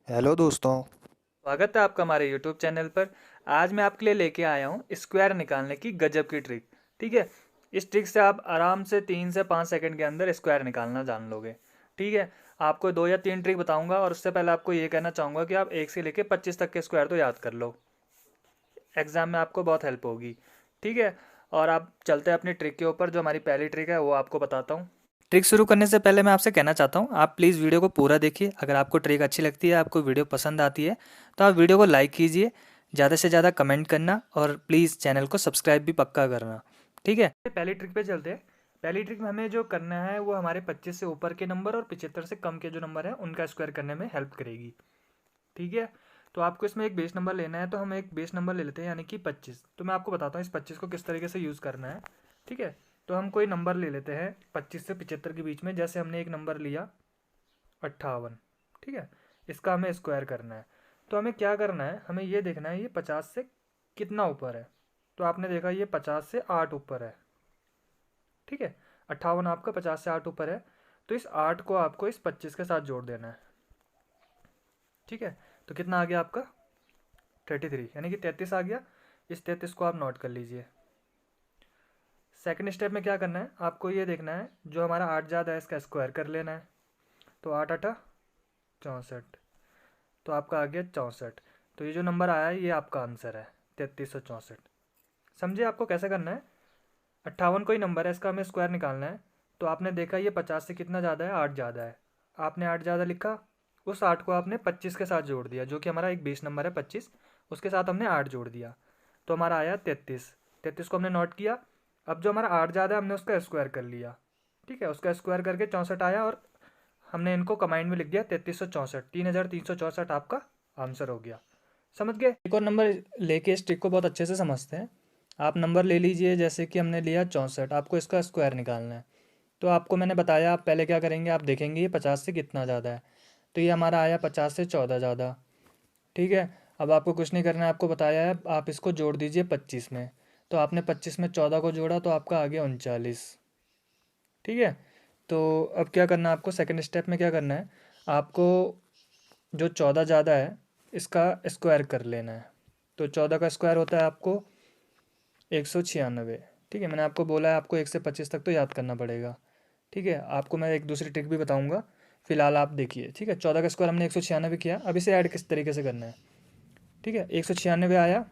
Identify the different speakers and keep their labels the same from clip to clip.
Speaker 1: Hello दोस्तों।
Speaker 2: स्वागत है आपका हमारे YouTube चैनल पर। आज मैं आपके लिए लेके आया हूँ स्क्वायर निकालने की गजब की ट्रिक। ठीक है। इस ट्रिक से आप आराम से 3 से 5 सेकंड के अंदर स्क्वायर निकालना जान लोगे। ठीक है। आपको 2 या 3 ट्रिक बताऊंगा और उससे पहले आपको ये कहना चाहूँगा कि आप 1 से लेके 25 तक के स्क्वायर तो याद कर लो। एग्जाम में आपको बहुत हेल्प होगी। ठीक है। और आप चलते हैं अपनी ट्रिक के ऊपर। जो हमारी पहली ट्रिक है वो आपको बताता हूँ। ट्रिक शुरू करने से पहले मैं आपसे कहना चाहता हूँ, आप प्लीज़ वीडियो को पूरा देखिए। अगर आपको ट्रिक अच्छी लगती है, आपको वीडियो पसंद आती है, तो आप वीडियो को लाइक कीजिए, ज़्यादा से ज़्यादा कमेंट करना और प्लीज़ चैनल को सब्सक्राइब भी पक्का करना। ठीक है। पहली ट्रिक पे चलते हैं। पहली ट्रिक में हमें जो करना है वो हमारे 25 से ऊपर के नंबर और 75 से कम के जो नंबर है उनका स्क्वायर करने में हेल्प करेगी। ठीक है। तो आपको इसमें एक बेस नंबर लेना है, तो हम एक बेस नंबर ले लेते हैं यानी कि 25। तो मैं आपको बताता हूँ इस 25 को किस तरीके से यूज़ करना है। ठीक है। तो हम कोई नंबर ले लेते हैं 25 से 75 के बीच में। जैसे हमने एक नंबर लिया 58। ठीक है। इसका हमें स्क्वायर करना है। तो हमें क्या करना है, हमें ये देखना है ये 50 से कितना ऊपर है। तो आपने देखा ये 50 से 8 ऊपर है। ठीक है। 58 आपका 50 से 8 ऊपर है। तो इस 8 को आपको इस 25 के साथ जोड़ देना है। ठीक है। तो कितना आ गया आपका 33 यानी कि 33 आ गया। इस 33 को आप नोट कर लीजिए। सेकंड स्टेप में क्या करना है, आपको ये देखना है जो हमारा 8 ज़्यादा है इसका स्क्वायर कर लेना है। तो 8 8 64। तो आपका आ गया 64। तो ये जो नंबर आया है ये आपका आंसर है 3364। समझे आपको कैसे करना है। 58 कोई नंबर है, इसका हमें स्क्वायर निकालना है। तो आपने देखा ये 50 से कितना ज़्यादा है, 8 ज़्यादा है। आपने 8 ज़्यादा लिखा। उस 8 को आपने 25 के साथ जोड़ दिया, जो कि हमारा एक 20 नंबर है 25। उसके साथ हमने 8 जोड़ दिया। तो हमारा आया 33। 33 को हमने नोट किया। अब जो हमारा 8 ज़्यादा है हमने उसका स्क्वायर कर लिया। ठीक है। उसका स्क्वायर करके 64 आया और हमने इनको कमांड में लिख दिया 3364। 3364 आपका आंसर हो गया। समझ गए। एक और नंबर लेके इस ट्रिक को बहुत अच्छे से समझते हैं। आप नंबर ले लीजिए, जैसे कि हमने लिया 64। आपको इसका स्क्वायर निकालना है। तो आपको मैंने बताया, आप पहले क्या करेंगे, आप देखेंगे ये 50 से कितना ज़्यादा है। तो ये हमारा आया 50 से 14 ज़्यादा। ठीक है। अब आपको कुछ नहीं करना है, आपको बताया है आप इसको जोड़ दीजिए 25 में। तो आपने 25 में 14 को जोड़ा तो आपका आ गया 39। ठीक है। तो अब क्या करना है आपको, सेकंड स्टेप में क्या करना है, आपको जो 14 ज़्यादा है इसका स्क्वायर कर लेना है। तो 14 का स्क्वायर होता है आपको 196। ठीक है। मैंने आपको बोला है आपको 1 से 25 तक तो याद करना पड़ेगा। ठीक है। आपको मैं एक दूसरी ट्रिक भी बताऊंगा। फिलहाल आप देखिए। ठीक है। 14 का स्क्वायर हमने 196 किया। अब इसे ऐड किस तरीके से करना है। ठीक है। 196 आया,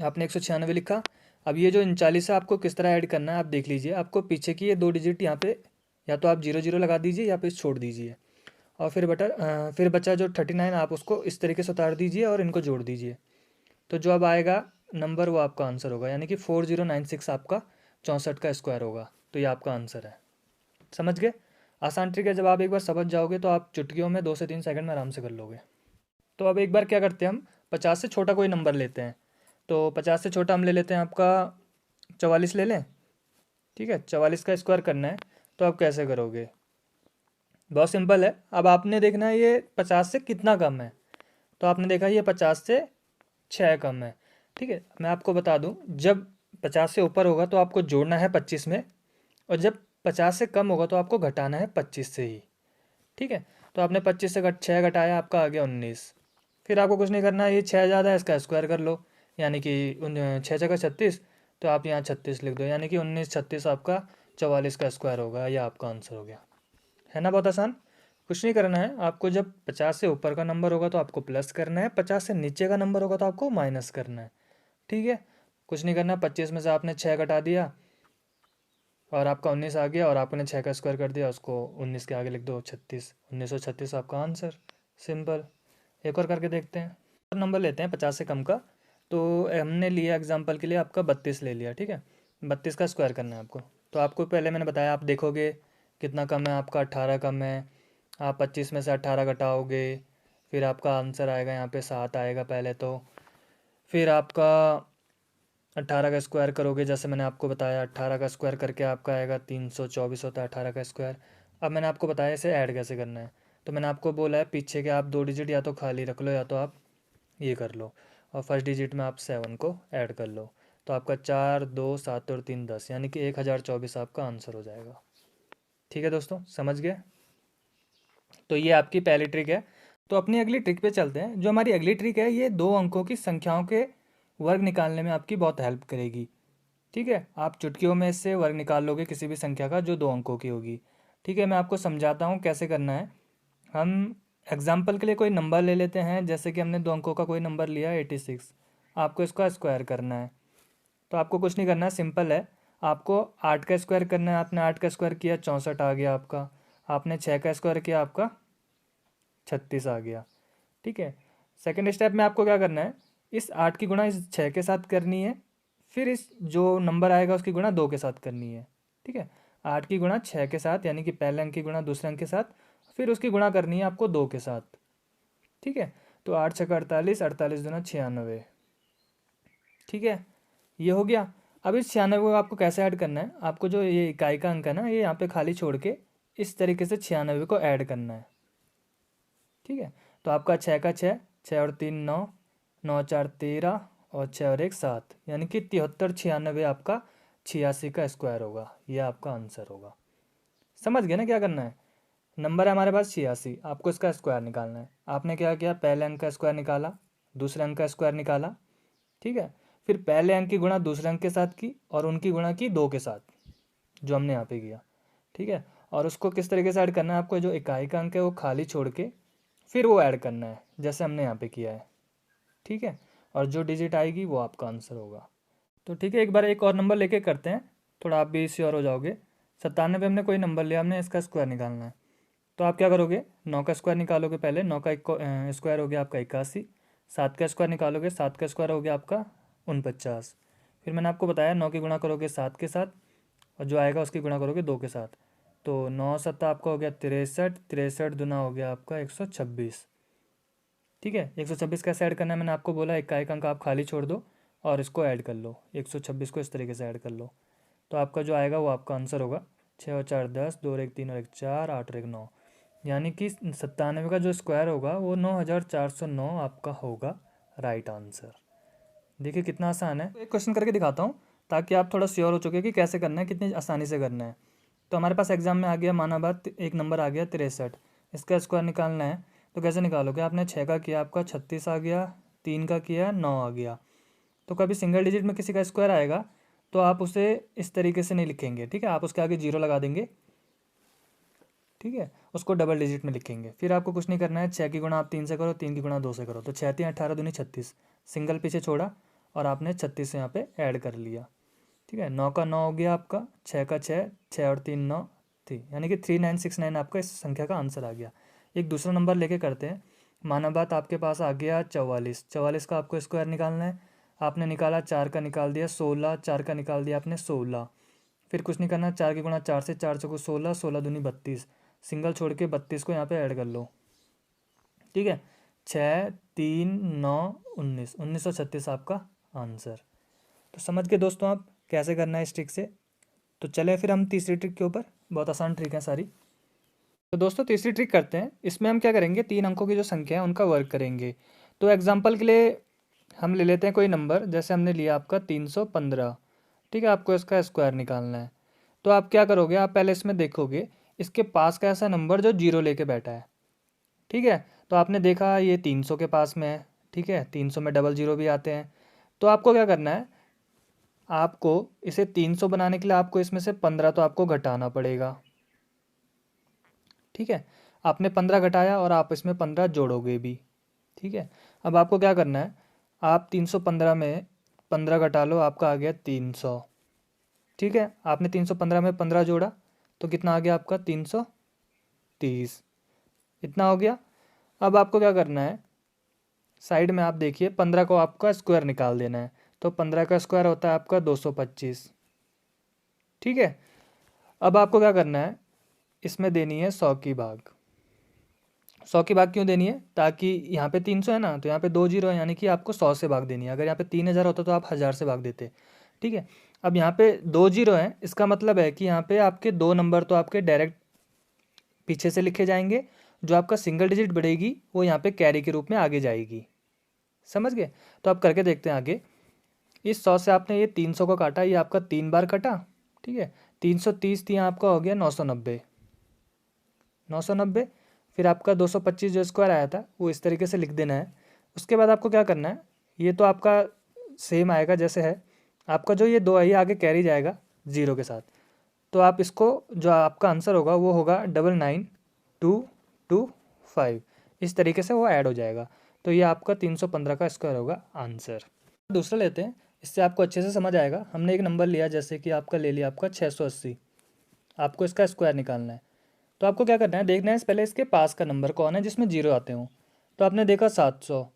Speaker 2: आपने 196 लिखा। अब ये जो 39 है आपको किस तरह ऐड करना है आप देख लीजिए। आपको पीछे की ये 2 डिजिट यहाँ पे या तो आप 0 0 लगा दीजिए या फिर छोड़ दीजिए। और फिर बचा जो 39 आप उसको इस तरीके से उतार दीजिए और इनको जोड़ दीजिए। तो जो अब आएगा नंबर वो आपका आंसर होगा, यानी कि 4096 आपका 64 का स्क्वायर होगा। तो ये आपका आंसर है। समझ गए। आसान ट्रिक है, जब आप एक बार समझ जाओगे तो आप चुटकियों में 2 से 3 सेकंड में आराम से कर लोगे। तो अब एक बार क्या करते हैं, हम 50 से छोटा कोई नंबर लेते हैं। तो 50 से छोटा हम ले लेते हैं आपका 44 ले लें। ठीक है। 44 का स्क्वायर करना है। तो आप कैसे करोगे, बहुत सिंपल है। अब आपने देखना है ये 50 से कितना कम है। तो आपने देखा ये 50 से 6 कम है। ठीक है। मैं आपको बता दूं, जब 50 से ऊपर होगा तो आपको जोड़ना है 25 में, और जब 50 से कम होगा तो आपको घटाना है 25 से ही। ठीक है। तो आपने 25 से 6 घटाया, आपका आ गया 19। फिर आपको कुछ नहीं करना है, ये 6 ज़्यादा है इसका स्क्वायर कर लो, यानी कि 6 6 36। तो आप यहाँ 36 लिख दो, यानी कि 19 36 आपका 44 का स्क्वायर होगा। यह आपका आंसर हो गया। है ना, बहुत आसान। कुछ नहीं करना है आपको, जब 50 से ऊपर का नंबर होगा तो आपको प्लस करना है, 50 से नीचे का नंबर होगा तो आपको माइनस करना है। ठीक है। कुछ नहीं करना, 25 में से आपने 6 घटा दिया और आपका 19 आ गया, और आपने 6 का स्क्वायर कर दिया, उसको 19 के आगे लिख दो 36। 1936 आपका आंसर। सिंपल। एक और करके देखते हैं। और नंबर लेते हैं 50 से कम का। तो हमने लिया एग्जांपल के लिए आपका 32 ले लिया। ठीक है। 32 का स्क्वायर करना है आपको। तो आपको पहले मैंने बताया, आप देखोगे कितना कम है, आपका 18 कम है। आप 25 में से 18 घटाओगे, फिर आपका आंसर आएगा यहाँ पे 7 आएगा पहले तो। फिर आपका 18 का स्क्वायर करोगे, जैसे मैंने आपको बताया 18 का स्क्वायर करके आपका आएगा 324 होता है 18 का स्क्वायर। अब मैंने आपको बताया इसे ऐड कैसे करना है। तो मैंने आपको बोला है पीछे के आप 2 डिजिट या तो खाली रख लो या तो आप ये कर लो, और फर्स्ट डिजिट में आप 7 को ऐड कर लो। तो आपका 4 2 7 और 3 10, यानी कि 1024 आपका आंसर हो जाएगा। ठीक है दोस्तों, समझ गए। तो ये आपकी पहली ट्रिक है। तो अपनी अगली ट्रिक पे चलते हैं। जो हमारी अगली ट्रिक है ये 2 अंकों की संख्याओं के वर्ग निकालने में आपकी बहुत हेल्प करेगी। ठीक है, आप चुटकियों में इससे वर्ग निकाल लोगे किसी भी संख्या का जो 2 अंकों की होगी। ठीक है, मैं आपको समझाता हूँ कैसे करना है। हम एग्जाम्पल के लिए कोई नंबर ले लेते हैं, जैसे कि हमने 2 अंकों का कोई नंबर लिया 86। आपको इसका स्क्वायर करना है। तो आपको कुछ नहीं करना है, सिंपल है। आपको 8 का स्क्वायर करना है। आपने 8 का स्क्वायर किया 64 आ गया आपका। आपने 6 का स्क्वायर किया आपका 36 आ गया। ठीक है, सेकेंड स्टेप में आपको क्या करना है, इस 8 की गुणा इस 6 के साथ करनी है, फिर इस जो नंबर आएगा उसकी गुणा 2 के साथ करनी है। ठीक है, 8 की गुणा 6 के साथ, यानी कि पहले अंक की गुणा दूसरे अंक के साथ, फिर उसकी गुणा करनी है आपको 2 के साथ। ठीक है, तो 8 छः 48, 48 दूना 96। ठीक है, ये हो गया। अब इस 96 को आपको कैसे ऐड करना है, आपको जो ये इकाई का अंक है ना, ये यहाँ पे खाली छोड़ के इस तरीके से 96 को ऐड करना है। ठीक है, तो आपका 6 का 6, 6 और 3 9, 9 4 13 और 6 और 1 7, यानी कि 73 96 आपका 86 का स्क्वायर होगा। ये आपका आंसर होगा। समझ गए ना क्या करना है। नंबर है हमारे पास 86, आपको इसका स्क्वायर निकालना है। आपने क्या किया, पहले अंक का स्क्वायर निकाला, दूसरे अंक का स्क्वायर निकाला। ठीक है, फिर पहले अंक की गुणा दूसरे अंक के साथ की और उनकी गुणा की 2 के साथ, जो हमने यहाँ पे किया। ठीक है, और उसको किस तरीके से ऐड करना है, आपको जो इकाई का अंक है वो खाली छोड़ के फिर वो ऐड करना है, जैसे हमने यहाँ पे किया है। ठीक है, और जो डिजिट आएगी वो आपका आंसर होगा। तो ठीक है, एक बार एक और नंबर लेके करते हैं, थोड़ा आप भी श्योर हो जाओगे। 97 हमने कोई नंबर लिया, हमने इसका स्क्वायर निकालना है। तो आप क्या करोगे, 9 का स्क्वायर निकालोगे पहले, 9 का स्क्वायर हो गया आपका 81। 7 का स्क्वायर निकालोगे, 7 का स्क्वायर हो गया आपका 49। फिर मैंने आपको बताया 9 की गुणा करोगे 7 के साथ, और जो आएगा उसकी गुणा करोगे 2 के साथ। तो 9 सत्ता आपका हो गया 63, 63 दुना हो गया आपका 126। ठीक है, 126 कैसे ऐड करना है मैंने आपको बोला, इकाई का अंक आप खाली छोड़ दो और इसको ऐड कर लो, 126 को इस तरीके से ऐड कर लो। तो आपका जो आएगा वो आपका आंसर होगा। 6 और 4 10, 2 और 1 3 और 1 4, 8 और 1 9, यानी कि 97 का जो स्क्वायर होगा वो 9409 आपका होगा राइट आंसर। देखिए कितना आसान है। एक क्वेश्चन करके दिखाता हूँ ताकि आप थोड़ा श्योर हो चुके कि कैसे करना है, कितनी आसानी से करना है। तो हमारे पास एग्जाम में आ गया, माना बात, एक नंबर आ गया 63, इसका स्क्वायर निकालना है। तो कैसे निकालोगे, आपने 6 का किया आपका 36 आ गया, 3 का किया 9 आ गया। तो कभी सिंगल डिजिट में किसी का स्क्वायर आएगा तो आप उसे इस तरीके से नहीं लिखेंगे। ठीक है, आप उसके आगे 0 लगा देंगे। ठीक है, उसको डबल डिजिट में लिखेंगे। फिर आपको कुछ नहीं करना है, 6 की गुणा आप 3 से करो, 3 की गुणा 2 से करो, तो 6 3 18 दूनी 36, सिंगल पीछे छोड़ा और आपने 36 यहाँ पे ऐड कर लिया। ठीक है, 9 का 9 हो गया आपका, 6 का 6, 6 और 3 9 थी, यानी कि 3969 आपका इस संख्या का आंसर आ गया। एक दूसरा नंबर लेके करते हैं। माना बात आपके पास आ गया 44, 44 का आपको स्क्वायर निकालना है। आपने निकाला, 4 का निकाल दिया 16, 4 का निकाल दिया आपने 16। फिर कुछ नहीं करना, 4 की गुणा 4 से, 4 चौको 16, 16 दूनी 32, सिंगल छोड़ के 32 को यहाँ पे ऐड कर लो। ठीक है, 6 3 9 19, 1936 आपका आंसर। तो समझ गए दोस्तों आप कैसे करना है इस ट्रिक से। तो चले फिर हम तीसरी ट्रिक के ऊपर, बहुत आसान ट्रिक है सारी। तो दोस्तों तीसरी ट्रिक करते हैं। इसमें हम क्या करेंगे, 3 अंकों की जो संख्या है उनका वर्ग करेंगे। तो एग्जाम्पल के लिए हम ले लेते हैं कोई नंबर, जैसे हमने लिया आपका 315। ठीक है, आपको इसका स्क्वायर निकालना है। तो आप क्या करोगे, आप पहले इसमें देखोगे इसके पास का ऐसा नंबर जो 0 लेके बैठा है। ठीक है, तो आपने देखा ये 300 के पास में है। ठीक है, 300 में डबल 0 भी आते हैं। तो आपको क्या करना है, आपको इसे 300 बनाने के लिए आपको इसमें से 15 तो आपको घटाना पड़ेगा। ठीक है, आपने 15 घटाया और आप इसमें 15 जोड़ोगे भी। ठीक है, अब आपको क्या करना है, आप 315 में 15 घटा लो, आपका आ गया 300। ठीक है, आपने 315 में 15 जोड़ा तो कितना आ गया आपका 330, इतना हो गया। अब आपको क्या करना है, साइड में आप देखिए 15 को आपका स्क्वायर निकाल देना है। तो 15 का स्क्वायर होता है आपका 225। ठीक है, अब आपको क्या करना है, इसमें देनी है 100 की भाग। 100 की भाग क्यों देनी है, ताकि यहाँ पे 300 है ना, तो यहाँ पे 2 जीरो है, यानी कि आपको 100 से भाग देनी है। अगर यहाँ पे 3000 होता तो आप 1000 से भाग देते। ठीक है, अब यहाँ पे 2 जीरो है, इसका मतलब है कि यहाँ पे आपके 2 नंबर तो आपके डायरेक्ट पीछे से लिखे जाएंगे, जो आपका सिंगल डिजिट बढ़ेगी वो यहाँ पे कैरी के रूप में आगे जाएगी। समझ गए, तो आप करके देखते हैं आगे। इस 100 से आपने ये 300 को काटा, ये आपका 3 बार कटा। ठीक है, 330 थी, आपका हो गया 990। 990, फिर आपका 225 जो स्क्वायर आया था वो इस तरीके से लिख देना है। उसके बाद आपको क्या करना है, ये तो आपका सेम आएगा जैसे है, आपका जो ये 2 है ये आगे कैरी जाएगा 0 के साथ। तो आप इसको, जो आपका आंसर होगा वो होगा 99225, इस तरीके से वो ऐड हो जाएगा। तो ये आपका 315 का स्क्वायर होगा आंसर। दूसरा लेते हैं, इससे आपको अच्छे से समझ आएगा। हमने एक नंबर लिया, जैसे कि आपका ले लिया आपका 680, आपको इसका स्क्वायर निकालना है। तो आपको क्या करना है, देखना है पहले इसके पास का नंबर कौन है जिसमें 0 आते हों। तो आपने देखा 700,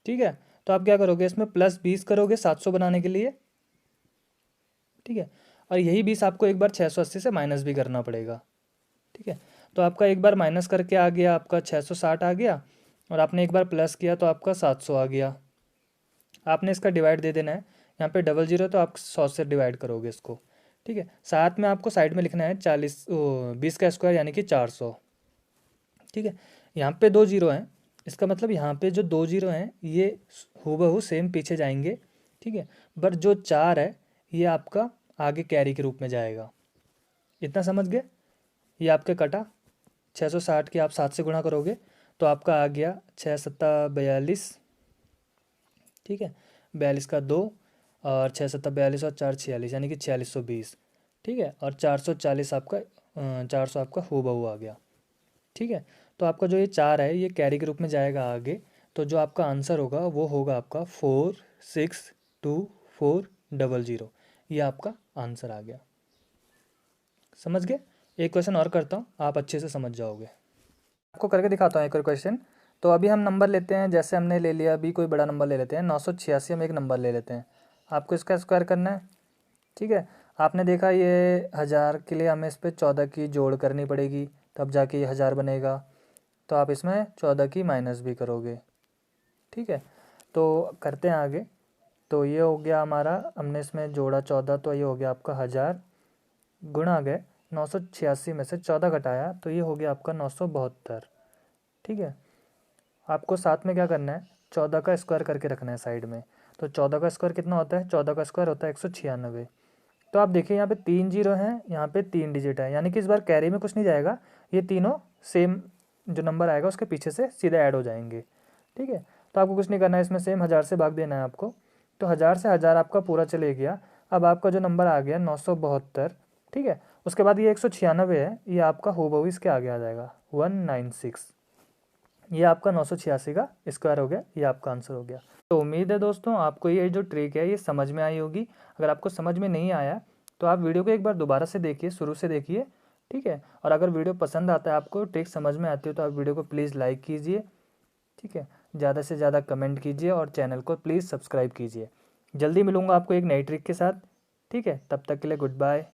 Speaker 2: ठीक है। तो आप क्या करोगे, इसमें +20 करोगे 700 बनाने के लिए, ठीक है। और यही 20 आपको एक बार 680 से माइनस भी करना पड़ेगा, ठीक है। तो आपका एक बार माइनस करके आ गया, आपका 660 आ गया, और आपने एक बार प्लस किया तो आपका 700 आ गया। आपने इसका डिवाइड दे देना है, यहाँ पे 00 तो आप 100 से डिवाइड करोगे इसको, ठीक है। साथ में आपको साइड में लिखना है 20 का स्क्वायर यानी कि 400, ठीक है। यहाँ पे 2 जीरो हैं, इसका मतलब यहाँ पे जो 2 जीरो हैं ये हूबहू सेम पीछे जाएंगे, ठीक है। पर जो 4 है ये आपका आगे कैरी के रूप में जाएगा। इतना समझ गए। ये आपके कटा 660 की आप 7 से गुणा करोगे तो आपका आ गया 6 सत्ता 42, ठीक है। 42 का 2, और 6 सत्ता 42 और 4 46 यानी कि 4620, ठीक है। और 440 आपका 400 आपका हूबहू आ गया, ठीक है। तो आपका जो ये 4 है ये कैरी के रूप में जाएगा आगे। तो जो आपका आंसर होगा वो होगा आपका 4624000, ये आपका आंसर आ गया। समझ गए। एक क्वेश्चन और करता हूँ, आप अच्छे से समझ जाओगे। आपको करके दिखाता हूँ एक और क्वेश्चन। तो अभी हम नंबर लेते हैं, जैसे हमने ले लिया, अभी कोई बड़ा नंबर ले लेते हैं 986, हम एक नंबर ले लेते हैं। आपको इसका स्क्वायर करना है, ठीक है। आपने देखा ये 1000 के लिए हमें इस पर 14 की जोड़ करनी पड़ेगी, तब जाके ये 1000 बनेगा। तो आप इसमें 14 की माइनस भी करोगे, ठीक है। तो करते हैं आगे। तो ये हो गया हमारा, हमने इसमें जोड़ा 14, तो ये हो गया आपका 1000 गुणा गए 986 में से 14 घटाया तो ये हो गया आपका 972, ठीक है। आपको साथ में क्या करना है, 14 का स्क्वायर करके रखना है साइड में। तो 14 का स्क्वायर कितना होता है, 14 का स्क्वायर होता है 196। तो आप देखिए यहाँ पे 3 जीरो हैं, यहाँ पे 3 डिजिट है, यानी कि इस बार कैरी में कुछ नहीं जाएगा, ये तीनों सेम जो नंबर आएगा उसके पीछे से सीधे ऐड हो जाएंगे, ठीक है। तो आपको कुछ नहीं करना है, इसमें सेम 1000 से भाग देना है आपको। तो 1000 से 1000 आपका पूरा चले गया। अब आपका जो नंबर आ गया 972, ठीक है। उसके बाद ये 196 है, ये आपका हूबहू इसके आगे आ जाएगा 196, ये आपका 986 का स्क्वायर हो गया, ये आपका आंसर हो गया। तो उम्मीद है दोस्तों आपको ये जो ट्रिक है ये समझ में आई होगी। अगर आपको समझ में नहीं आया तो आप वीडियो को एक बार दोबारा से देखिए, शुरू से देखिए, ठीक है। और अगर वीडियो पसंद आता है, आपको ट्रिक समझ में आती है, तो आप वीडियो को प्लीज़ लाइक कीजिए, ठीक है। ज़्यादा से ज़्यादा कमेंट कीजिए और चैनल को प्लीज़ सब्सक्राइब कीजिए। जल्दी मिलूँगा आपको एक नई ट्रिक के साथ, ठीक है। तब तक के लिए गुड बाय।